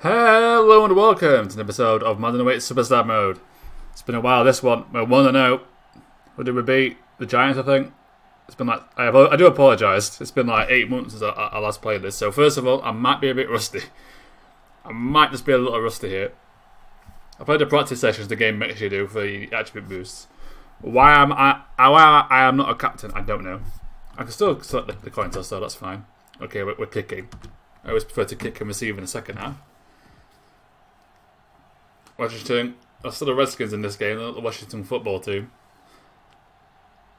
Hello and welcome to an episode of Madden Superstar Mode. It's been a while, this one. We're 1-0. What did we beat? The Giants, I think. It's been like... I do apologise. It's been like 8 months since I last played this. So first of all, I might be a bit rusty. I might just be a little rusty here. I played the practice sessions the game makes you do for the attribute boosts. Why I am not a captain, I don't know. I can still select the coin toss, so that's fine. Okay, we're kicking. I always prefer to kick and receive in the second half. Washington, there's still the Redskins in this game, the Washington football team.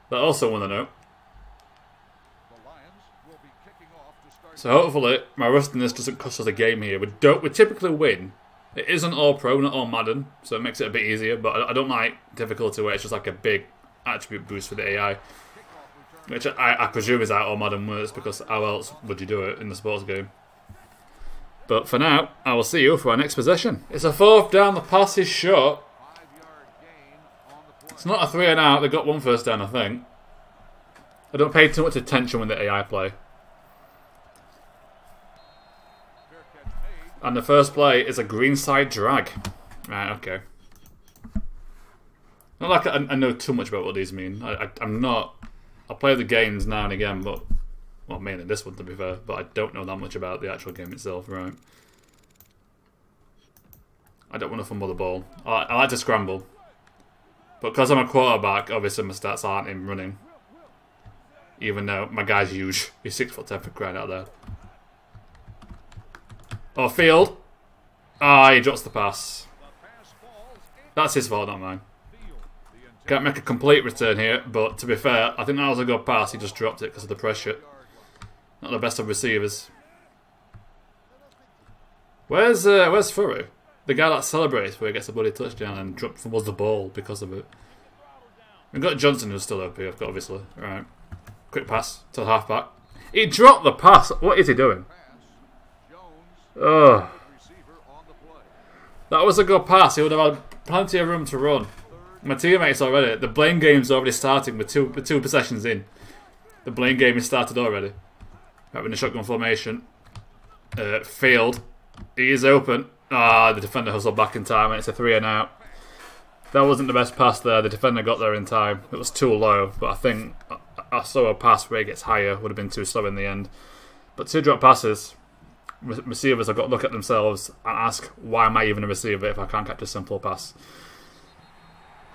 That also want to know. So hopefully my rustiness doesn't cost us a game here. We typically win. It isn't all pro, not all Madden, so it makes it a bit easier. But I don't like difficulty where it's just like a big attribute boost for the AI, which I presume is how all Madden works, because how else would you do it in the sports game? But for now, I will see you for our next possession. It's a fourth down, the pass is short. It's not a 3 and out, they got one first down, I think. I don't pay too much attention when the AI play. And the first play is a green side drag. Right, okay. Not like I know too much about what these mean. I'm not... I play the games now and again, but... Well, mainly this one, to be fair, but I don't know that much about the actual game itself, right? I don't want to fumble the ball. I like to scramble. But because I'm a quarterback, obviously my stats aren't in running. Even though my guy's huge. He's 6'10" for crying out there. Oh, field. Ah, he drops the pass. That's his fault, not mine. Can't make a complete return here, but to be fair, I think that was a good pass. He just dropped it because of the pressure. Not the best of receivers. Where's Furry? The guy that celebrates where he gets a bloody touchdown and fumbles the ball because of it. We've got Johnson who's still OP, obviously. Alright. Quick pass to the halfback. He dropped the pass! What is he doing? Oh. That was a good pass. He would have had plenty of room to run. My teammates already. The blame game's already starting with two possessions in. The blame game is started already. Having a shotgun formation. Field. He is open. Ah, the defender hustled back in time and it's a 3 and out. That wasn't the best pass there. The defender got there in time. It was too low, but I think I saw a pass where it gets higher. Would have been too slow in the end. But 2 drop passes. Receivers have got to look at themselves and ask, why am I even a receiver if I can't catch a simple pass?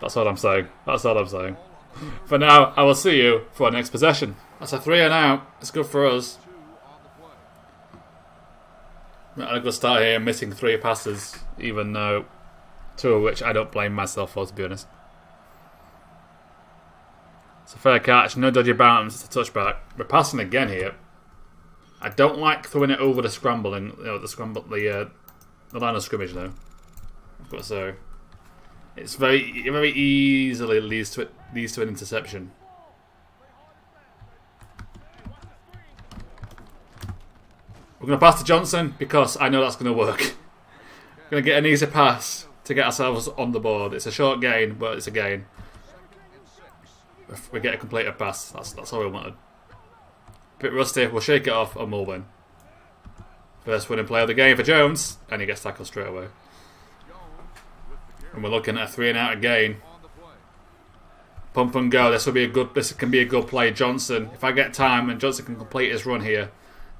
That's all I'm saying. That's all I'm saying. For now, I will see you for our next possession. That's a 3 and out. It's good for us. We're at a good start here, missing 3 passes, even though 2 of which I don't blame myself for, to be honest. It's a fair catch, no dodgy bounce, it's a touchback. We're passing again here. I don't like throwing it over the scrambling, the line of scrimmage though. I've got to say, it's very easily leads to an interception. We're going to pass to Johnson because I know that's going to work. We're going to get an easy pass to get ourselves on the board. It's a short gain, but it's a gain. If we get a completed pass, that's all we wanted. Bit rusty, we'll shake it off and we'll win. First winning play of the game for Jones, and he gets tackled straight away. And we're looking at a 3 and out again. Pump and go. This can be a good play. Johnson, if I get time and Johnson can complete his run here,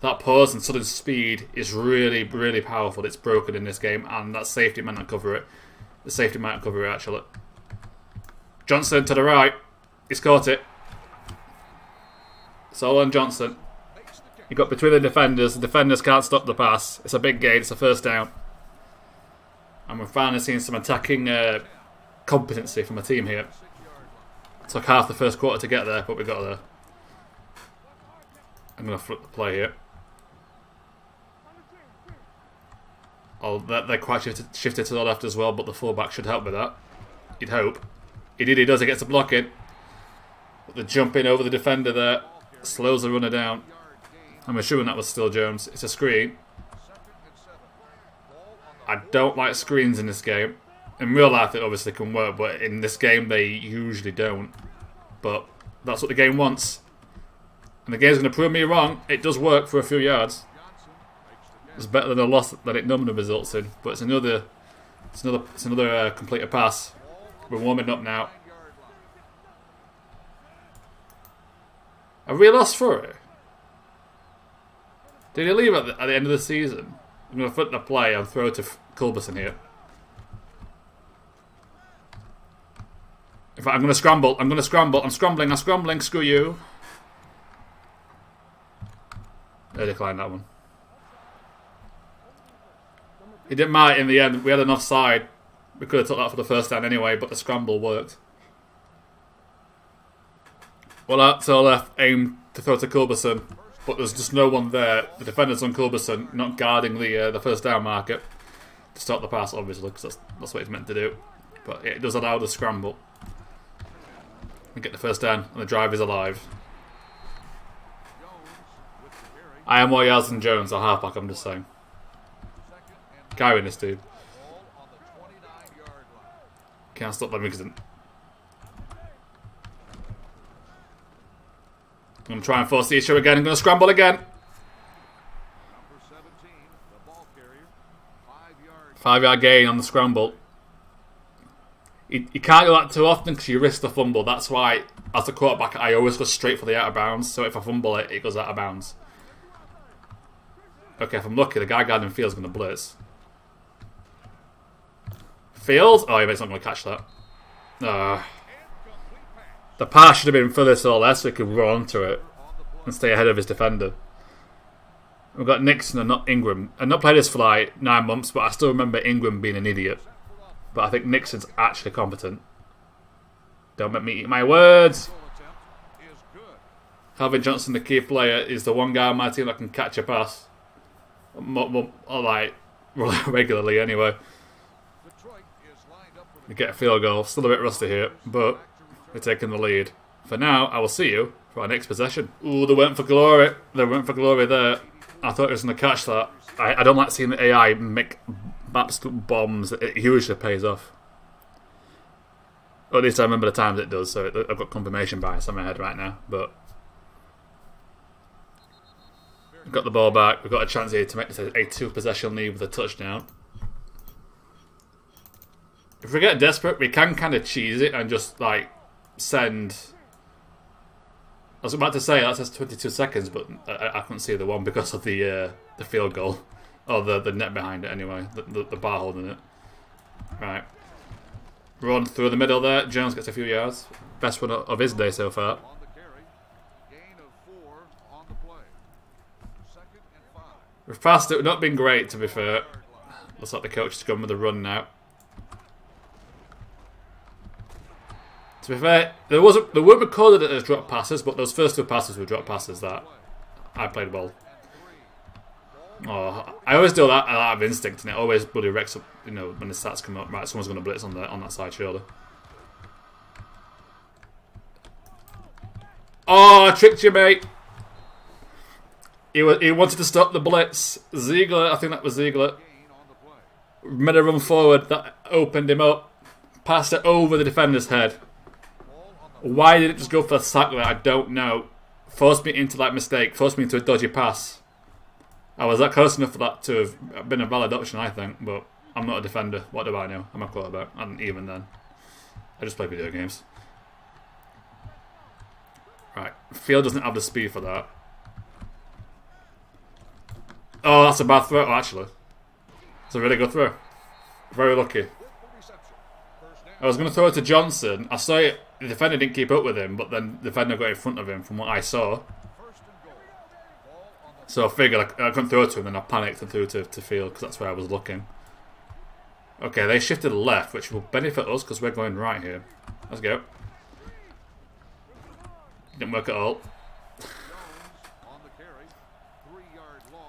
that pause and sudden speed is really, really powerful. It's broken in this game, and that safety might not cover it. The safety might cover it actually. Johnson to the right. He's caught it. It's all on Johnson. He got between the defenders. The defenders can't stop the pass. It's a big gain. It's a first down. And we're finally seeing some attacking competency from a team here. It took half the first quarter to get there, but we got there. I'm going to flip the play here. Oh, they're quite shifted to the left as well, but the fullback should help with that. You'd hope. He does. He gets a block in. But the jump in over the defender there slows the runner down. I'm assuming that was still Jones. It's a screen. I don't like screens in this game. In real life, it obviously can work, but in this game, they usually don't. But that's what the game wants. And the game's going to prove me wrong. It does work for a few yards. It's better than a loss that it normally results in. But it's another completed pass. We're warming up now. Have we lost for it? Did he leave at the end of the season? I'm going to flip the play and throw to Culberson here. In fact, I'm going to scramble. I'm scrambling. Screw you. They declined that one. It didn't matter in the end. We had an offside. We could have took that for the first down anyway, but the scramble worked. Well, that's all left. Aim to throw to Culberson, but there's just no one there. The defender's on Culberson, not guarding the first down marker to stop the pass, obviously, because that's what it's meant to do. But it does allow the scramble and get the first down, and the drive is alive. I am more yards than Jones, a halfback. I'm just saying. Carrying this dude. Can't stop Levingston. I'm going to try and force the issue again. I'm going to scramble again. 5-yard gain on the scramble. You can't do that too often because you risk the fumble. That's why, as the quarterback, I always go straight for the out of bounds. So if I fumble it, it goes out of bounds. Okay, if I'm lucky, the guy guarding Field's going to blitz. Field? Oh, he's not going to catch that. The pass should have been further or less so he could run onto it and stay ahead of his defender. We've got Nixon and not Ingram. I've not played this for like 9 months, but I still remember Ingram being an idiot. But I think Nixon's actually competent. Don't make me eat my words. Calvin Johnson, the key player, is the one guy on my team that can catch a pass. Like, regularly anyway. We get a field goal. Still a bit rusty here, but we're taking the lead. For now, I will see you for our next possession. Ooh, they went for glory. They went for glory there. I thought he was going to catch that. I don't like seeing the AI make absolute bombs. It usually pays off. Or at least I remember the times it does, so I've got confirmation bias on my head right now. But we've got the ball back. We've got a chance here to make this a 2-possession lead with a touchdown. If we get desperate, we can kind of cheese it and just like send. I was about to say that says 22 seconds, but I couldn't see the one because of the field goal or the net behind it anyway, the bar holding it. Right, run through the middle there. Jones gets a few yards. Best one of his day so far. We've passed it. Not been great, to be fair. Looks like the coach is going with the run now. To be fair, they weren't recorded as drop passes, but those first 2 passes were drop passes that I played well. Oh, I always do that out of instinct, and it always bloody wrecks up. You know, when the stats come up, right? Someone's going to blitz on that side shoulder. Oh, I tricked you, mate. He wanted to stop the blitz. Ziegler, I think that was Ziegler, made a run forward that opened him up, passed it over the defender's head. Why did it just go for a sack there? I don't know. Forced me into that mistake. Forced me into a dodgy pass. I was that close enough for that to have been a valid option, I think. But I'm not a defender. What do I know? I'm a quarterback. And even then, I just play video games. Right. Field doesn't have the speed for that. Oh, that's a bad throw, actually. It's a really good throw. Very lucky. I was going to throw it to Johnson. I saw it. The defender didn't keep up with him, but then the defender got in front of him from what I saw. So I figured I couldn't throw it to him, and I panicked and threw it to Field because that's where I was looking. Okay, they shifted left, which will benefit us because we're going right here. Let's go. Didn't work at all.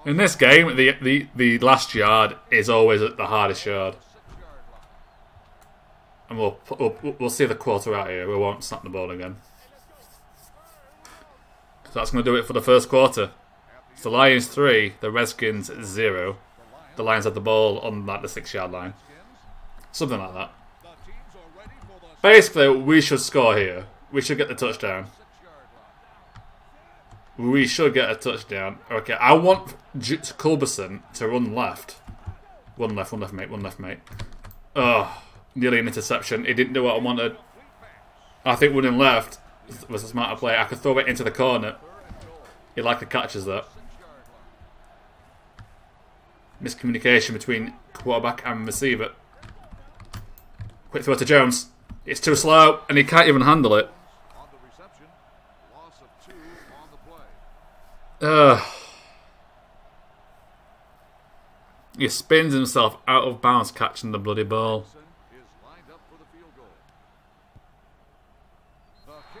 In this game, the last yard is always the hardest yard. And we'll see the quarter out here. We won't snap the ball again. So that's going to do it for the first quarter. It's the Lions 3, the Redskins 0. The Lions had the ball on like the 6-yard line. Something like that. Basically, we should score here. We should get the touchdown. We should get a touchdown. Okay, I want Culberson to run left. One left, mate. One left, mate. Oh, nearly an interception. He didn't do what I wanted. I think running left was a smarter play. I could throw it into the corner. He likely catches that. Miscommunication between quarterback and receiver. Quick throw to Jones. It's too slow, and he can't even handle it. He spins himself out of bounds catching the bloody ball.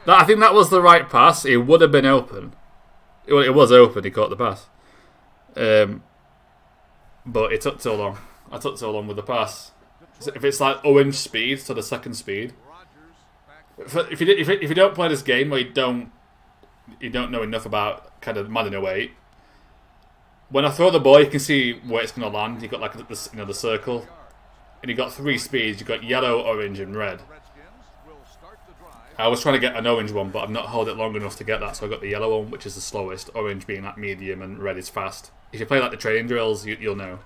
I think that was the right pass. It would have been open. It was open. He caught the pass. But it took too long. I took too long with the pass. If it's like orange speed to the second speed. If you don't play this game or you don't know enough about kind of Madden 08, when I throw the ball, you can see where it's going to land. You got like the circle, and you got 3 speeds. You got yellow, orange, and red. I was trying to get an orange one, but I've not held it long enough to get that, so I got the yellow one, which is the slowest. Orange being like medium, and red is fast. If you play like the training drills, you'll know.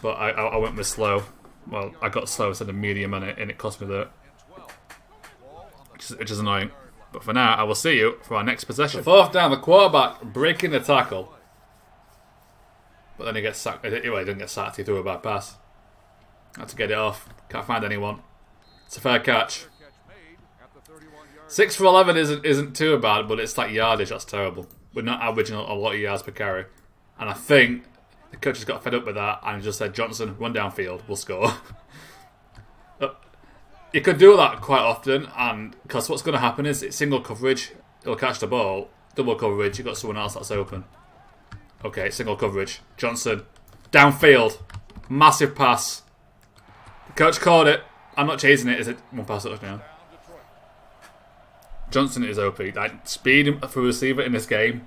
But I went with slow. Well, I got slow instead of medium, and it cost me that, which is annoying. But for now, I will see you for our next possession. So 4th down, the quarterback breaking the tackle. But then he gets sacked. Well, he didn't get sacked, he threw a bad pass. Had to get it off. Can't find anyone. It's a fair catch. 6 for 11 isn't too bad, but it's like yardage, that's terrible. We're not averaging a lot of yards per carry. And I think the coach has got fed up with that and just said, Johnson, run downfield, we'll score. You could do that quite often, and because what's going to happen is it's single coverage, he'll catch the ball, double coverage, you've got someone else that's open. Okay, single coverage. Johnson, downfield, massive pass. The coach called it. I'm not chasing it. Is it one pass touchdown? Johnson is OP. Like, speed for a receiver in this game,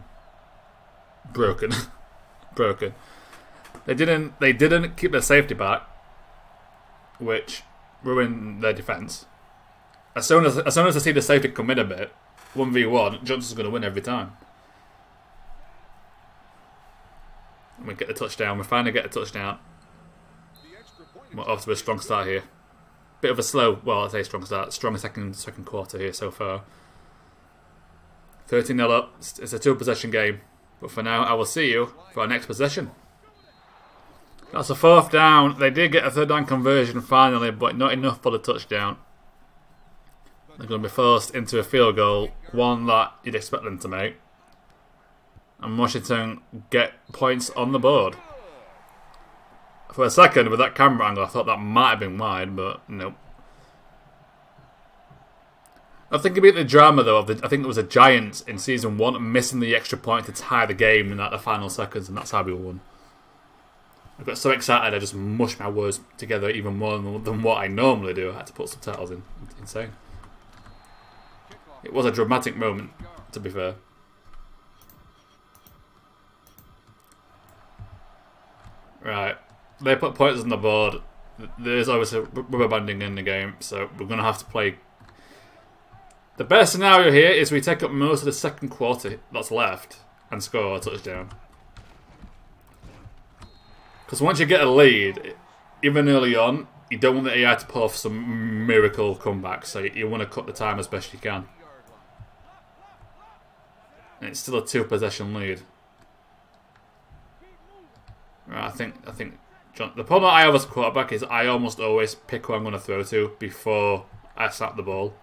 broken, broken. They didn't keep their safety back, which ruined their defense. As soon as I see the safety come in a bit, 1v1, Johnson's going to win every time. And we get the touchdown. We finally get a touchdown. We're off to a strong start here. Bit of a slow, well, I'd say strong start. Strong second quarter here so far. 13-0 up. It's a 2-possession game. But for now, I will see you for our next possession. That's a 4th down. They did get a 3rd down conversion finally, but not enough for the touchdown. They're going to be forced into a field goal, one that you'd expect them to make. And Washington get points on the board. For a second, with that camera angle, I thought that might have been wide, but nope. I think about the drama, though. I think it was the Giants in Season 1 missing the extra point to tie the game in the final seconds, and that's how we won. I got so excited I just mushed my words together even more than what I normally do. I had to put subtitles in. Insane. It was a dramatic moment, to be fair. Right. They put points on the board. There's obviously rubber banding in the game, so we're going to have to play. The best scenario here is we take up most of the second quarter that's left and score a touchdown. Because once you get a lead, even early on, you don't want the AI to pull off some miracle comeback, so you want to cut the time as best you can. And it's still a 2-possession lead. Right, I think the problem I have as a quarterback is I almost always pick who I'm going to throw to before I snap the ball.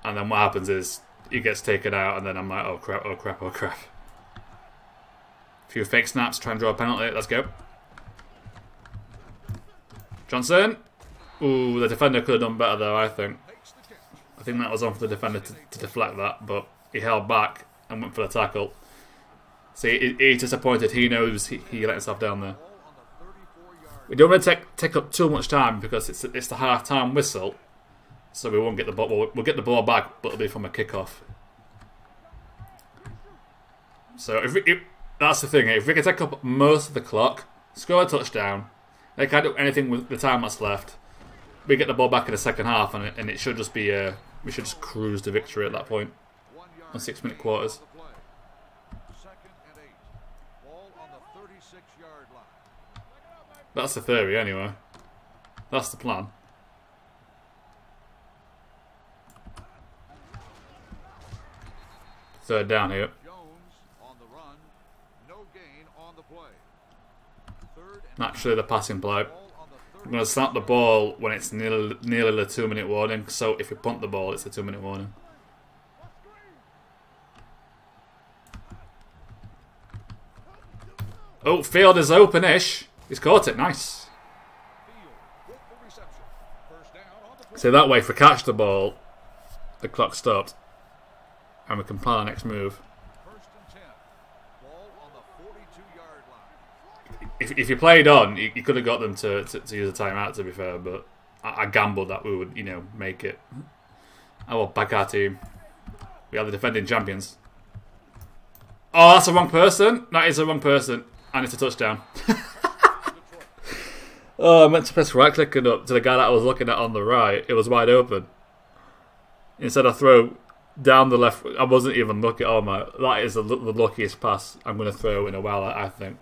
And then what happens is he gets taken out, and then I'm like, oh crap, oh crap, oh crap. A few fake snaps, try and draw a penalty. Let's go. Johnson. Ooh, the defender could have done better though, I think. I think that was on for the defender to deflect that, but he held back and went for the tackle. See, he's disappointed. He knows he let himself down there. We don't want to take up too much time because it's the half-time whistle, so we won't get the ball. We'll get the ball back, but it'll be from a kickoff. So that's the thing. If we can take up most of the clock, score a touchdown, they can't do anything with the time that's left. We get the ball back in the second half, and it should just be we should just cruise to victory at that point. on 6-minute quarters. That's the theory, anyway. That's the plan. Third down here. Naturally, the passing play. I'm going to snap the ball when it's nearly the 2-minute warning. So if you punt the ball, it's a 2-minute warning. Oh, field is open-ish. He's caught it. Nice. So that way, if we catch the ball, the clock stopped. And we can plan our next move. If you played on, you could have got them to use a timeout, to be fair. But I gambled that we would, make it. Oh, well, back our team. We are the defending champions. Oh, that's the wrong person. That is the wrong person. And it's a touchdown. Oh, I meant to press right clicking up to the guy that I was looking at on the right. It was wide open. Instead I throw down the left. I wasn't even looking. Oh my, that is the luckiest pass I'm going to throw in a while, I think.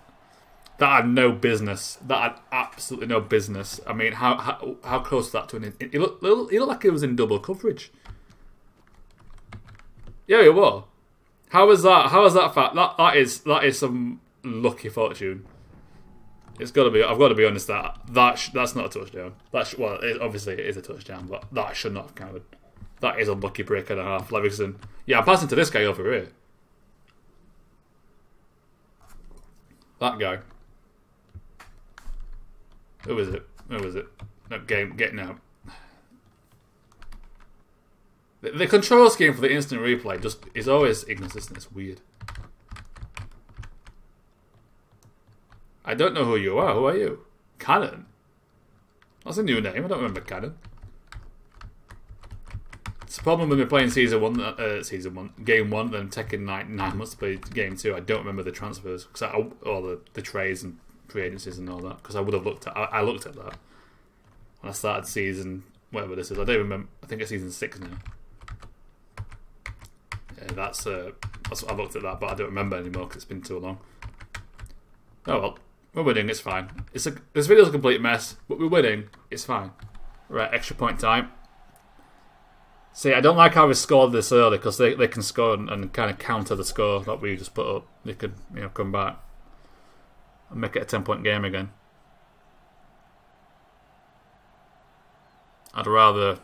That had no business. That had absolutely no business. I mean, how close was that to an... It looked like it was in double coverage. Yeah, it was. How is that? How is that fact? That is some lucky fortune. It's got to be. I've got to be honest. That's not a touchdown. Obviously it is a touchdown, but that should not have counted. That is a lucky break and a half. Levingston. Yeah, I'm passing to this guy over here. That guy. Who is it? Who is it? No, getting out. The control scheme for the instant replay just is always inconsistent. It's weird. I don't know who you are. Who are you? Cannon? That's a new name. I don't remember Cannon. It's a problem with me playing game 1, then taking 9 months to play game 2. I don't remember the transfers, or the trades and free agencies and all that, because I would have looked at. I looked at that when I started season whatever this is. I don't remember. I think it's season 6 now. Yeah, that's I looked at that, but I don't remember anymore because it's been too long. Oh well. We're winning, it's fine. This video's a complete mess, but we're winning, it's fine. Right, extra point time. See, I don't like how we scored this early, because they can score and kind of counter the score that we just put up. They could, come back and make it a 10-point game again. I'd rather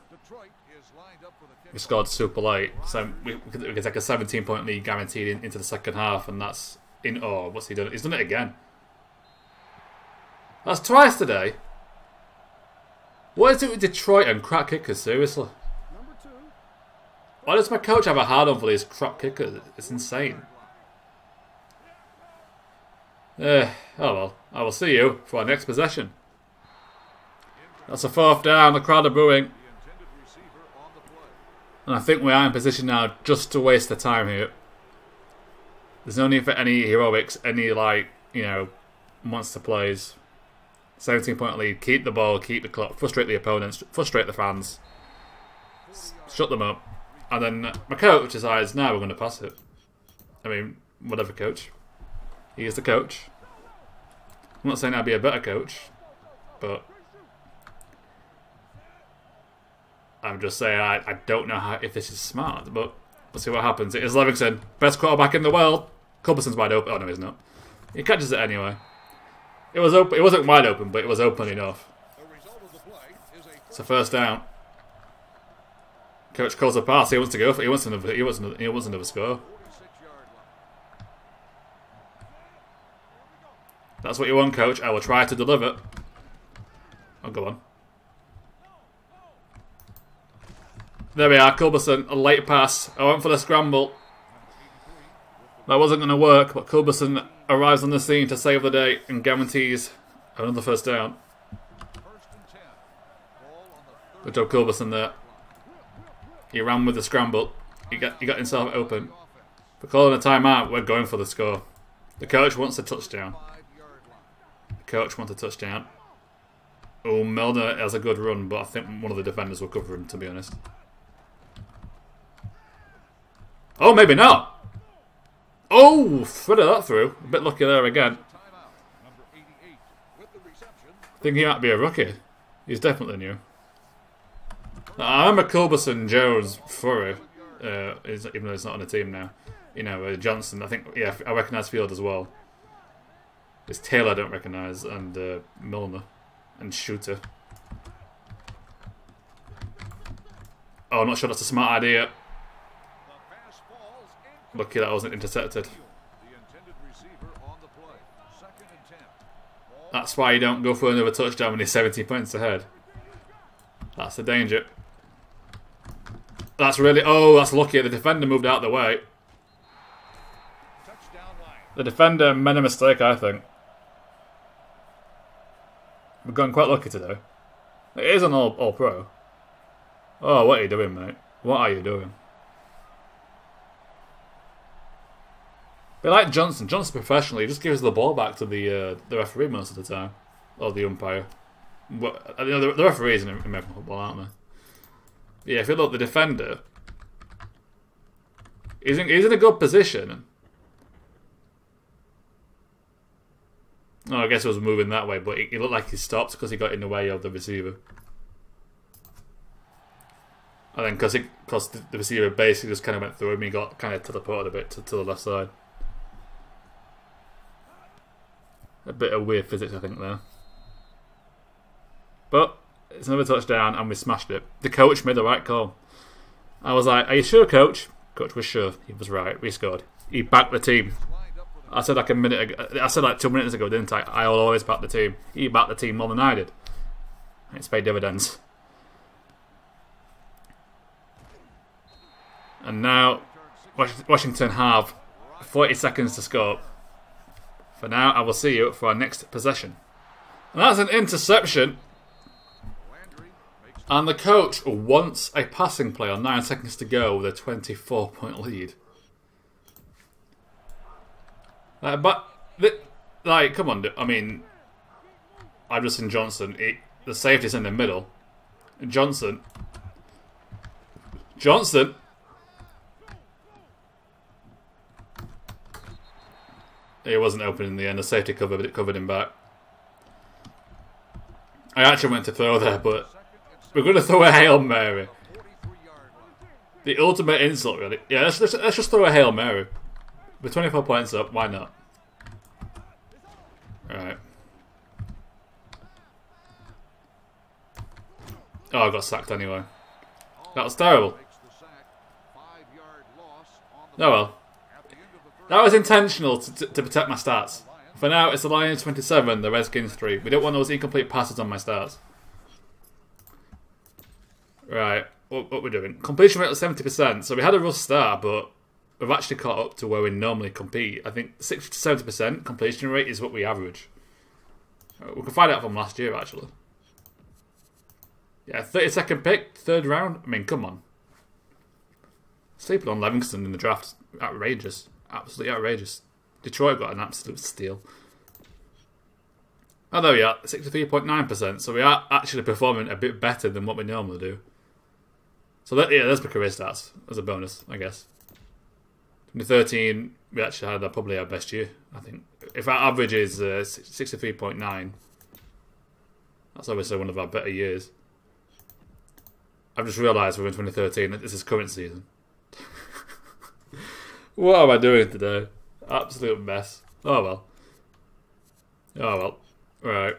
we scored super late, so we could take a 17-point lead guaranteed into the second half, and that's in. Oh, what's he done? He's done it again. That's twice today. What is it with Detroit and crap kickers, seriously? Why does my coach have a hard-on for these crap kickers? It's insane. Oh well, I will see you for our next possession. That's a 4th down, the crowd are booing. And I think we are in position now just to waste the time here. There's no need for any heroics, any monster plays. 17-point lead, keep the ball, keep the clock, frustrate the opponents, frustrate the fans, shut them up. And then my coach decides, now we're going to pass it. I mean, whatever coach. He is the coach. I'm not saying I'd be a better coach, but I'm just saying I don't know if this is smart, but we'll see what happens. It is Levingston, best quarterback in the world. Culberson's wide open. Oh no, he's not. He catches it anyway. It was open. It wasn't wide open, but it was open enough. It's a 1st down. Coach calls a pass. He wants to go for. He wants another score. That's what you want, coach. I will try to deliver. Oh, go on. There we are, Culberson. A late pass. I went for the scramble. That wasn't going to work, but Culberson arrives on the scene to save the day and guarantees another 1st down. Good job, Culberson there. He ran with the scramble. He got himself open. For calling a timeout, we're going for the score. The coach wants a touchdown. The coach wants a touchdown. Oh, Milner has a good run, but I think one of the defenders will cover him, to be honest. Oh, maybe not. Oh, threaded that through. A bit lucky there again. I think he might be a rookie. He's definitely new. I remember Culberson, Jones, Furry, even though he's not on the team now. You know, Johnson, I think, yeah, I recognise Field as well. It's Taylor I don't recognise, and Milner, and Shooter. Oh, I'm not sure that's a smart idea. Lucky that wasn't intercepted. That's why you don't go for another touchdown when you're 70 points ahead. That's the danger. That's really... Oh, that's lucky. The defender moved out of the way. The defender made a mistake, I think. We've gone quite lucky today. It is an all-pro. Oh, what are you doing, mate? What are you doing? But like Johnson professionally just gives the ball back to the referee most of the time. Or the umpire. But, you know, the referees in American football, aren't they? Yeah, if you look, the defender, he's in a good position. Oh, I guess it was moving that way, but it looked like he stopped because he got in the way of the receiver. And then because the receiver basically just kind of went through him, he got kind of teleported a bit to the left side. A bit of weird physics, I think, there. But it's another touchdown, and we smashed it. The coach made the right call. I was like, "Are you sure, coach?" Coach was sure. He was right. We scored. He backed the team. I said like a minute ago. I said like 2 minutes ago, didn't I? I'll always back the team. He backed the team more than I did. It's paid dividends. And now, Washington have 40 seconds to score. For now, I will see you for our next possession. And that's an interception. And the coach wants a passing play on 9 seconds to go with a 24-point lead. Come on. I mean, I've just seen Johnson. The safety's in the middle. Johnson. He wasn't open in the end. The safety covered him back. I actually went to throw there, but we're going to throw a Hail Mary. The ultimate insult, really. Yeah, let's just throw a Hail Mary. We're 24 points up. Why not? Alright. Oh, I got sacked anyway. That was terrible. Oh well. That was intentional to protect my stats. For now, it's the Lions 27, the Redskins 3. We don't want those incomplete passes on my stats. Right, what we're doing. Completion rate was 70%, so we had a rough start, but we've actually caught up to where we normally compete. I think 60 to 70% completion rate is what we average. We can find out from last year, actually. Yeah, 32nd pick, 3rd round. I mean, come on. Sleeping on Levingston in the draft, outrageous. Absolutely outrageous. Detroit got an absolute steal. Oh, there we are, 63.9%. So we are actually performing a bit better than what we normally do. So yeah, there's my career stats as a bonus, I guess. 2013, we actually had probably our best year, I think. If our average is 63.9, that's obviously one of our better years. I've just realised we're in 2013. This is current season. What am I doing today? Absolute mess. Oh well. Oh well. Right.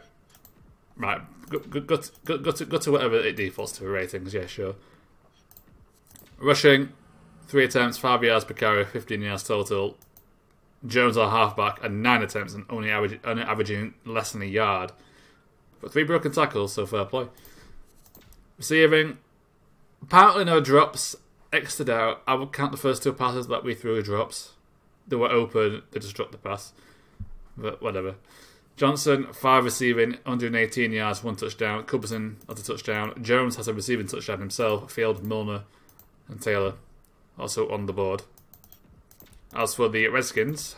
Right. Go to whatever it defaults to ratings. Yeah, sure. Rushing, 3 attempts, 5 yards per carry, 15 yards total. Jones, our halfback, and 9 attempts and only averaging less than a yard. But 3 broken tackles, so fair play. Receiving, apparently no drops. X'd out. I would count the first 2 passes that we threw as drops. They were open, they just dropped the pass. But whatever. Johnson, 5 receiving, 118 yards, 1 touchdown. Culberson has a touchdown. Jones has a receiving touchdown himself. Field, Milner, and Taylor also on the board. As for the Redskins,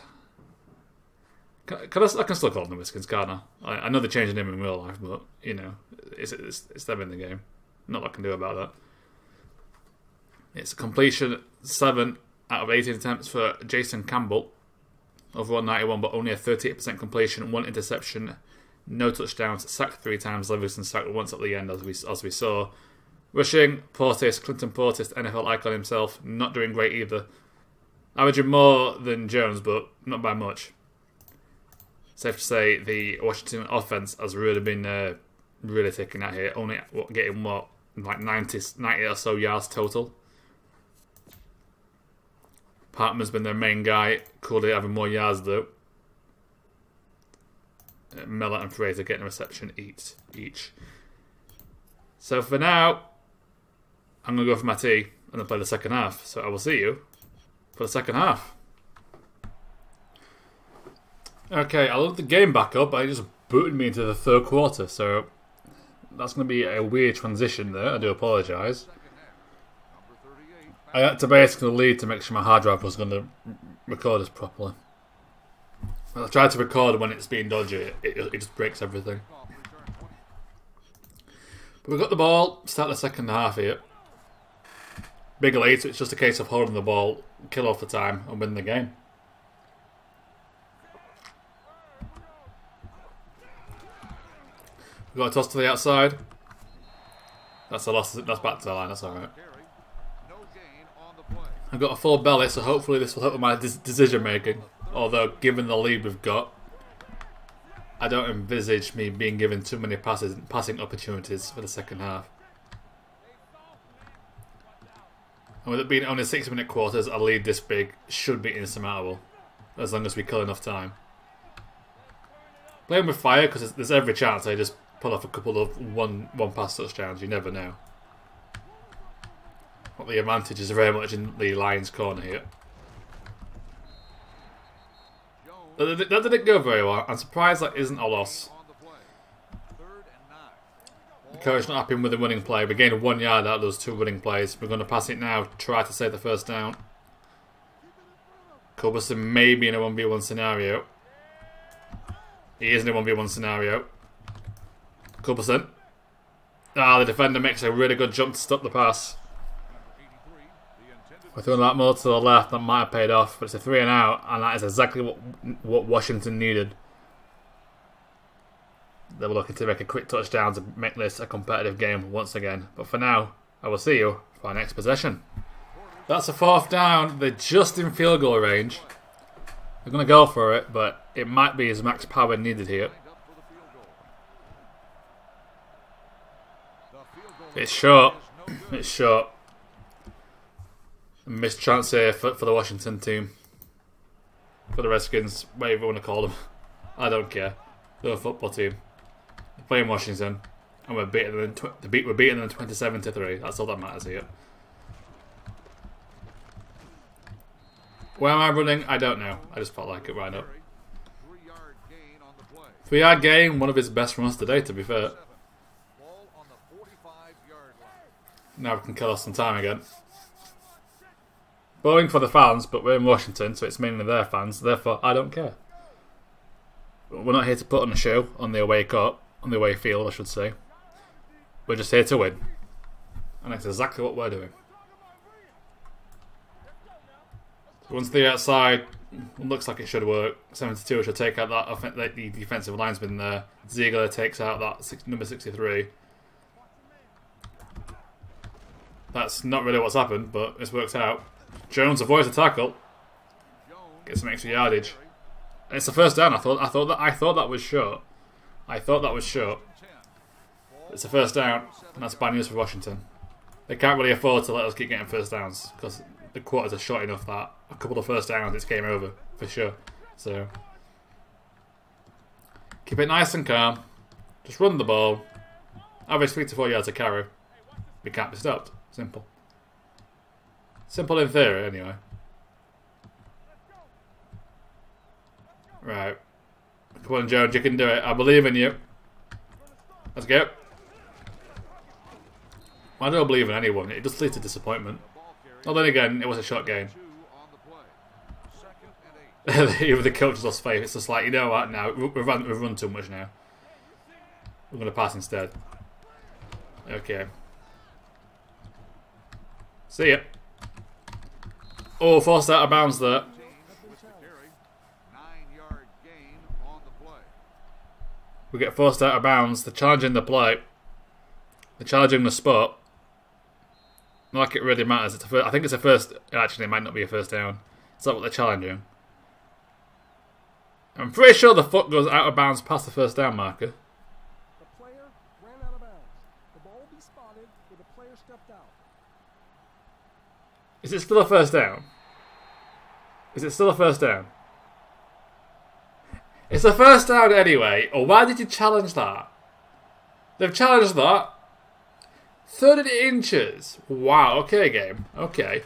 I can still call them the Redskins, can't I? I know they changed the name in real life, but, you know, it's them in the game. Not a lot I can do about that. It's completion 7, out of 18 attempts for Jason Campbell. Overall 91, but only a 38% completion, 1 interception, no touchdowns, sacked 3 times. Levingston sacked once at the end, as we saw. Rushing, Portis, Clinton Portis, NFL icon himself, not doing great either. Averaging more than Jones, but not by much. Safe to say the Washington offense has really been really taking out here. Only getting like 90 or so yards total. Hartman's been their main guy. Corley having more yards though. Mellor and Fraser getting a reception each. So for now, I'm going to go for my tea and then play the second half. So I will see you for the second half. Okay, I looked the game back up, but it just booted me into the third quarter. So that's going to be a weird transition there. I do apologise. I had to basically lead to make sure my hard drive was going to record this properly. I tried to record when it's being dodgy. It just breaks everything. But we've got the ball. Start the second half here. Big lead, so it's just a case of holding the ball, kill off the time, and win the game. We've got a toss to the outside. That's a loss. That's back to the line. That's all right. I've got a full belly, so hopefully this will help with my decision making. Although, given the lead we've got, I don't envisage me being given too many passing opportunities for the second half. And with it being only 6-minute quarters, a lead this big should be insurmountable, as long as we kill enough time. Playing with fire, because there's every chance I just pull off a couple of one pass touchdowns. You never know. But the advantage is very much in the Lions' corner here. That didn't go very well. I'm surprised that isn't a loss. The coach not happy with the running play. We gained 1 yard out of those 2 running plays. We're going to pass it now, try to save the first down. Culberson may be in a 1v1 scenario. He is in a 1v1 scenario. Culberson. The defender makes a really good jump to stop the pass. We're throwing that more to the left. That might have paid off, but it's a 3 and out, and that is exactly what Washington needed. They were looking to make a quick touchdown to make this a competitive game once again. But for now, I will see you for our next possession. That's a 4th down. They're just in field goal range. They're going to go for it, but it might be his max power needed here. It's short. It's short. Missed chance here for the Washington team. For the Redskins, whatever you want to call them. I don't care. They're a football team. They're playing Washington, and we're beating them 27-3. That's all that matters here. Where am I running? I don't know. I just felt like it right up. 3-yard gain, one of his best runs today, to be fair. Now we can kill us some time again. Bowling for the fans, but we're in Washington, so it's mainly their fans. Therefore, I don't care. We're not here to put on a show on the away court, on the away field, I should say. We're just here to win, and that's exactly what we're doing. So once the outside, looks like it should work. 72 should take out that the defensive linesman there. Ziegler takes out that number 63. That's not really what's happened, but it's worked out. Jones avoids a tackle, gets some extra yardage, and it's the first down. I thought that was short. I thought that was short. It's the first down, and that's bad news for Washington. They can't really afford to let us keep getting first downs because the quarters are short enough that a couple of first downs, it's game over for sure. So keep it nice and calm. Just run the ball. Average 3 to 4 yards a carry. We can't be stopped. Simple. Simple in theory, anyway. Right. Come on, Jones, you can do it. I believe in you. Let's go. I don't believe in anyone. It just leads to disappointment. Well, then again, it was a short game. Even the coach has lost faith. It's just like, you know what, now we've run too much now. We're going to pass instead. Okay. See ya. Oh, forced out of bounds there. We get forced out of bounds. They're challenging the play. They're challenging the spot. Not like it really matters. I think it's a first. Actually, it might not be a first down. It's not what they're challenging. I'm pretty sure the foot goes out of bounds past the first down marker. The player ran out of bounds. The ball will be spotted where the player stepped out. Is it still a first down? Is it still a first down? It's a first down anyway. Or why did you challenge that? They've challenged that. 30 inches. Wow, okay, game. Okay.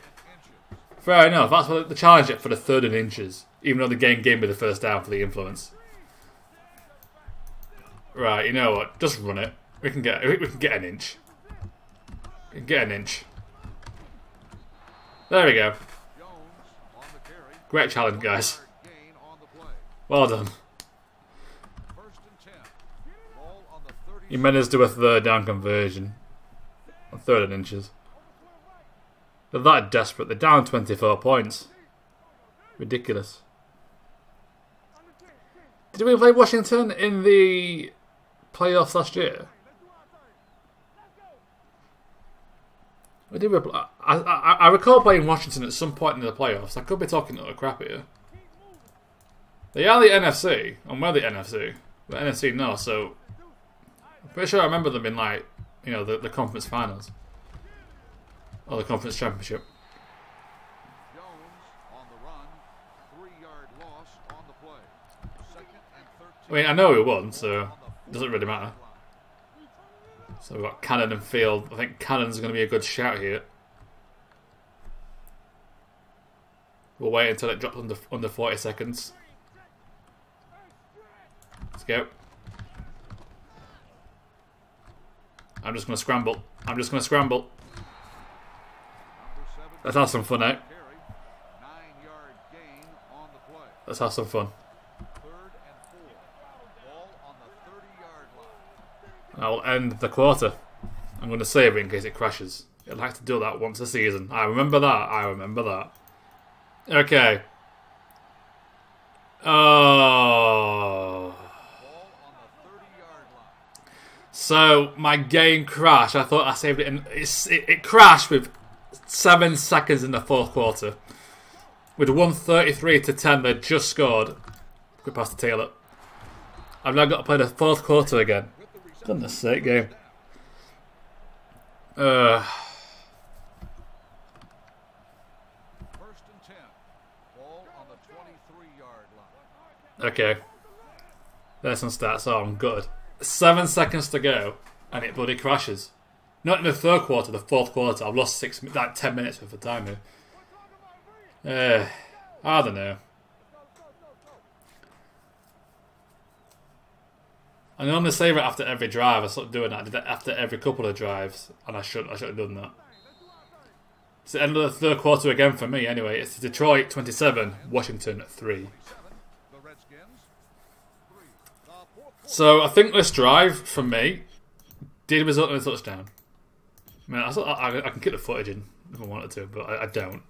Fair enough. That's what they challenged it for the 30 inches. Even though the game gave me the first down for the influence. Right, you know what? Just run it. We can get an inch. We can get an inch. There we go. Great challenge, guys. Well done. You managed to do a third down conversion. On 30 inches. They're that desperate. They're down 24 points. Ridiculous. Did we play Washington in the playoffs last year? We did. I recall playing Washington at some point in the playoffs. I could be talking a lot of crap here. They are the NFC, and we're the NFC. We're NFC North, so I'm pretty sure I remember them in, like, you know, the conference finals or the conference championship. I mean, I know we won, so it doesn't really matter. So we've got Cannon and Field. I think Cannon's going to be a good shout here. We'll wait until it drops under 40 seconds. Let's go. I'm just going to scramble. I'm just going to scramble. Let's have some fun, eh? Let's have some fun. I will end the quarter. I'm going to save it in case it crashes. I'd like to do that once a season. I remember that. I remember that. Okay. Oh. So my game crashed. I thought I saved it, and it crashed with 7 seconds in the fourth quarter. With 133-10, they just scored. Quick pass to Taylor. I've now got to play the fourth quarter again. Goodness sake, game. First and 10. Ball on the 23-yard line. Okay. There's some stats. Oh, I'm good. 7 seconds to go, and it bloody crashes. Not in the third quarter, the fourth quarter. I've lost 10 minutes worth of time here. I don't know. I normally save it after every drive. I started doing that. I did that after every couple of drives, and I should have done that. It's the end of the third quarter again for me. Anyway, it's Detroit 27, Washington 3. So I think this drive for me did result in a touchdown. I mean, I can get the footage in if I wanted to, but I don't.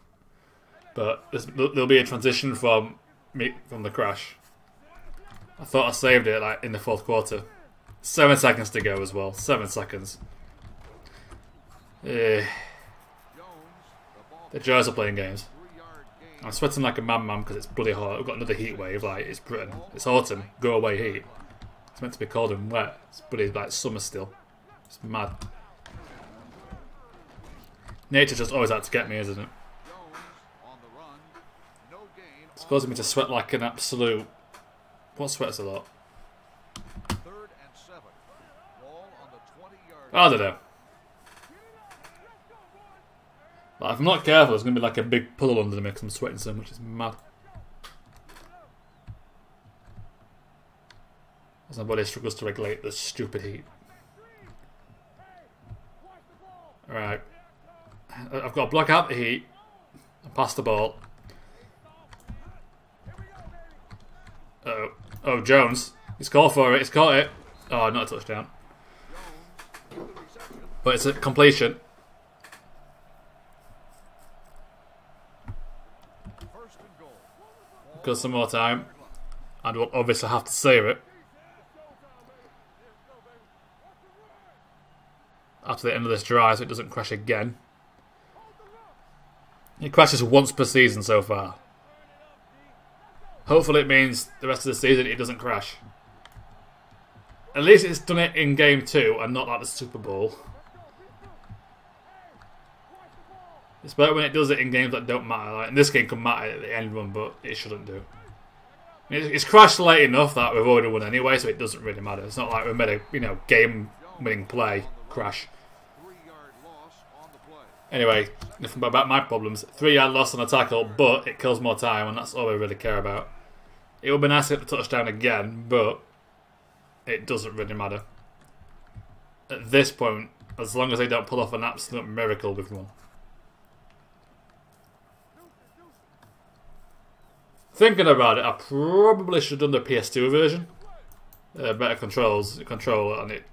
But there'll be a transition from the crash. I thought I saved it like in the fourth quarter. 7 seconds to go as well. 7 seconds. The Joes are playing games. I'm sweating like a madman because it's bloody hot. We've got another heat wave. Like, it's Britain. It's autumn. Go away heat. It's meant to be cold and wet. It's bloody like summer still. It's mad. Nature just always out to get me, isn't it? It's causing me to sweat like an absolute... What sweats a lot? I don't know. Like, if I'm not careful, there's going to be like a big puddle under me because I'm sweating so much. It's mad. As my body struggles to regulate the stupid heat. Alright. I've got to block out the heat and pass the ball. Uh-oh. Oh, Jones. He's called for it. He's caught it. Oh, not a touchdown. But it's a completion. Got some more time. And we'll obviously have to save it. After the end of this drive, so it doesn't crash again. It crashes once per season so far. Hopefully it means the rest of the season it doesn't crash. At least it's done it in game 2 and not like the Super Bowl. It's better when it does it in games that don't matter. Like, in this game can matter at the end run, but it shouldn't do. It's crashed late enough that we've already won anyway, so it doesn't really matter. It's not like we made a game-winning play crash. Anyway, nothing about my problems. 3-yard loss on a tackle, but it kills more time, and that's all we really care about. It would be nice to get the touchdown again, but it doesn't really matter. At this point, as long as they don't pull off an absolute miracle with one. Thinking about it, I probably should have done the PS2 version. Better control, and it.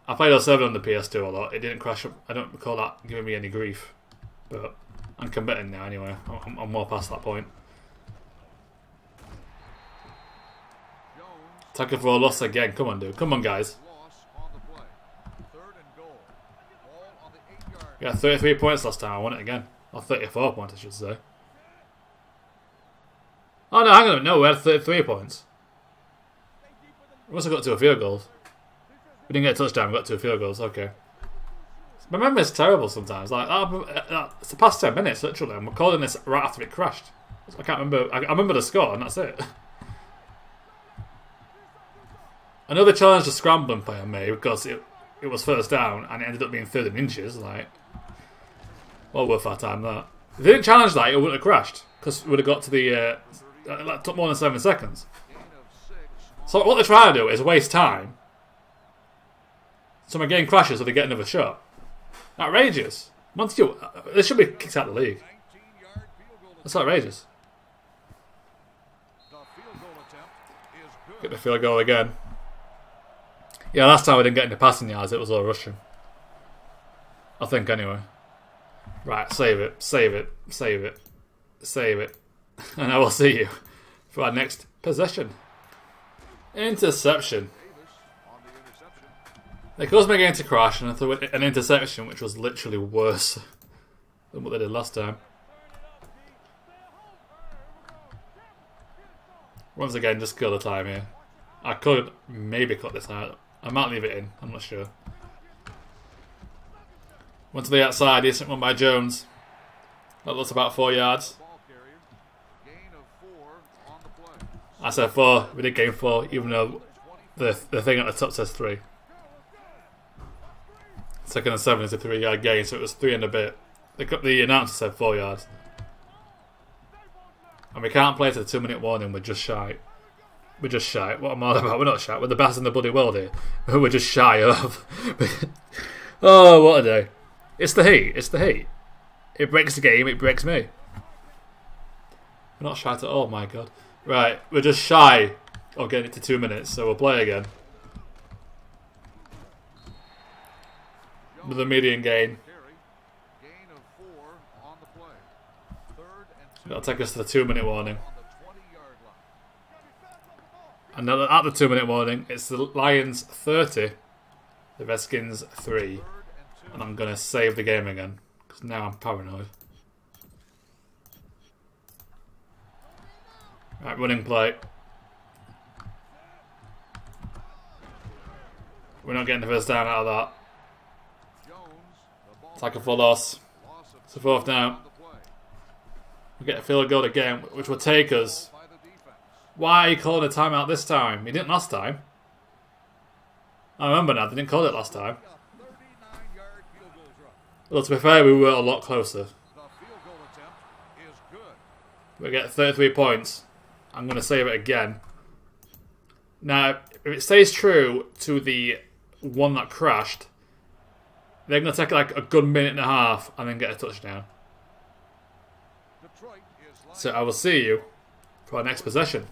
I played S7 on the PS2 a lot. It didn't crash up. I don't recall that giving me any grief. But I'm committing now anyway. I'm more past that point. Tackle for a loss again. Come on, dude. Come on, guys. We got 33 points last time. I won it again. Or 34 points, I should say. Oh no, hang on a minute. No, we had 33 points. We must have got 2 field goals. We didn't get a touchdown, we got 2 field goals, okay. My memory's terrible sometimes. Like, it's the past 10 minutes, literally. I'm recording this right after it crashed. I can't remember. I remember the score, and that's it. Another challenge the scrambling player made because it was first down and it ended up being 3rd and inches. Like, well worth our time, that. If they didn't challenge that, it wouldn't have crashed because we would have got to the. It took more than 7 seconds. So what they're trying to do is waste time. So my game crashes so they get another shot. Outrageous. Montague, they should be kicked out of the league. That's outrageous. Get the field goal again. Yeah, last time we didn't get into passing yards, it was all rushing. I think anyway. Right, save it, save it, save it, save it. And I will see you for our next possession. Interception. They caused my game to crash and I threw an interception which was literally worse than what they did last time. Once again, just kill the time here. I could maybe cut this out. I might leave it in, I'm not sure. Went to the outside, decent one by Jones. That looks about 4 yards. I said 4, we did gain 4, even though the thing at the top says 3. 2nd and 7 is a 3-yard gain, so it was 3 and a bit. The announcer said 4 yards. And we can't play to the 2-minute warning, we're just shy. We're just shy. What am I about? We're not shy, we're the best in the bloody world here. We're just shy of. Oh, what a day. It's the heat, it's the heat. It breaks the game, it breaks me. We're not shy at all, my god. Right, we're just shy of getting it to 2 minutes, so we'll play again. Another median gain. That'll take us to the 2-minute warning. And then at the 2-minute warning, it's the Lions 30, the Redskins 3. And I'm going to save the game again, because now I'm paranoid. Right, running play. We're not getting the first down out of that. Tackle for loss. It's a 4th down. We get a field goal again, which will take us. Why are you calling a timeout this time? He didn't last time. I remember now, they didn't call it last time. Well, to be fair, we were a lot closer. We get 33 points. I'm going to save it again. Now, if it stays true to the one that crashed, they're going to take like a good minute and a half and then get a touchdown. So I will see you for our next possession.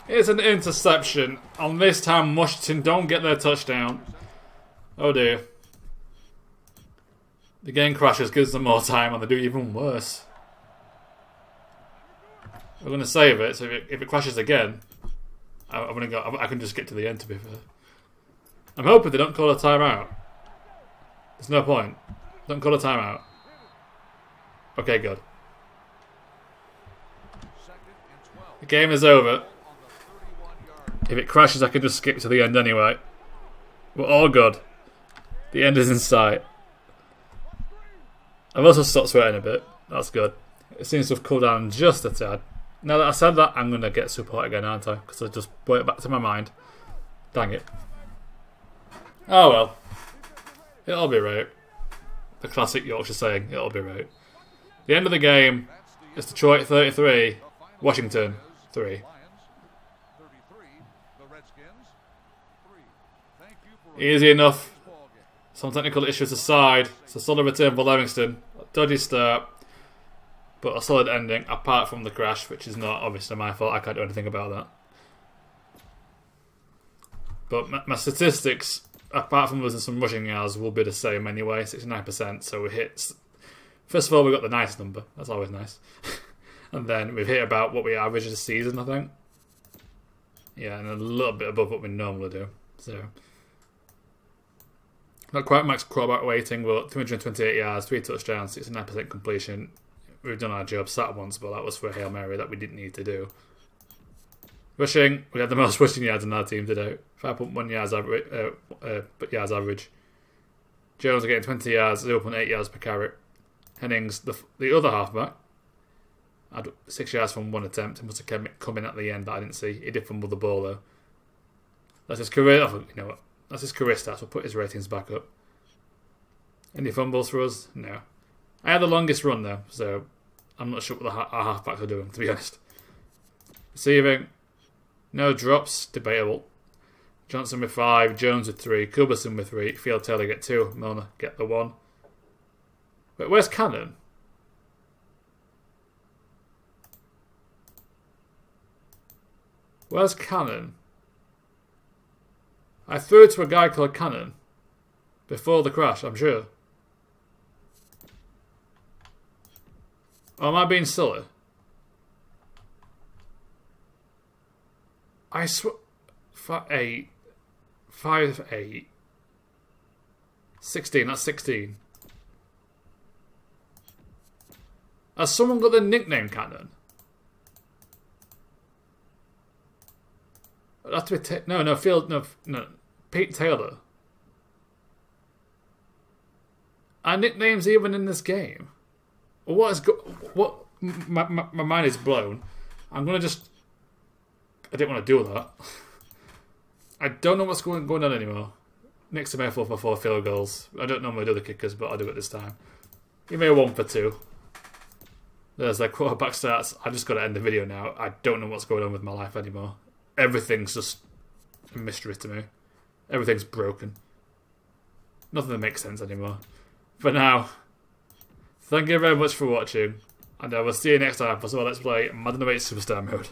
It's an interception. And this time Washington don't get their touchdown. Oh dear. The game crashes, gives them more time and they do even worse. We're going to save it, so if it crashes again, I'm gonna go. I can just get to the end. To be fair, I'm hoping they don't call a timeout. There's no point. Don't call a timeout. Okay, good. The game is over. If it crashes, I can just skip to the end anyway. We're all good. The end is in sight. I've also stopped sweating a bit. That's good. It seems to have cooled down just a tad. Now that I said that, I'm going to get support again, aren't I? Because I just brought it back to my mind. Dang it. Oh well. It'll be right. The classic Yorkshire saying, it'll be right. The end of the game is Detroit 33, Washington 3. Easy enough. Some technical issues aside, it's a solid return for Levingston. A dodgy start, but a solid ending, apart from the crash, which is not obviously my fault. I can't do anything about that. But my statistics, apart from losing some rushing yards, will be the same anyway, 69%. So we hit... First of all, we got the nice number. That's always nice. And then we've hit about what we average this season, I think. Yeah, and a little bit above what we normally do. So... Not quite max quarterback rating, but 328 yards, 3 touchdowns, 69% completion. We've done our job sat once, but that was for a Hail Mary that we didn't need to do. Rushing, we had the most rushing yards in our team today. 5.1 yards average. Jones are getting 20 yards, 0.8 yards per carry. Hennings, the other halfback, had 6 yards from one attempt. He must have come in at the end that I didn't see. He did fumble the ball though. That's his career. You know what? That's his career stats. We'll put his ratings back up. Any fumbles for us? No. I had the longest run though, so I'm not sure what our halfbacks are doing, to be honest. Receiving, no drops, debatable. Johnson with 5, Jones with 3, Culberson with 3, Field Taylor get 2, Milner get the 1. Wait, where's Cannon? Where's Cannon? I threw it to a guy called Cannon before the crash, I'm sure. Or am I being silly? I swear... 5'8". 5'8". 16, that's 16. Has someone got the nickname Cannon? It'd have to be... No, Pete Taylor. Are nicknames even in this game? What is... What... My mind is blown. I'm going to just... I didn't want to do that. I don't know what's going on anymore. Next to me, 4 for 4 field goals. I don't normally do the kickers, but I'll do it this time. Give me a 1 for 2. There's like quarterback stats. I just got to end the video now. I don't know what's going on with my life anymore. Everything's just a mystery to me. Everything's broken. Nothing that makes sense anymore. For now, thank you very much for watching, and I will see you next time for some Let's Play Madden 08 Superstar Mode.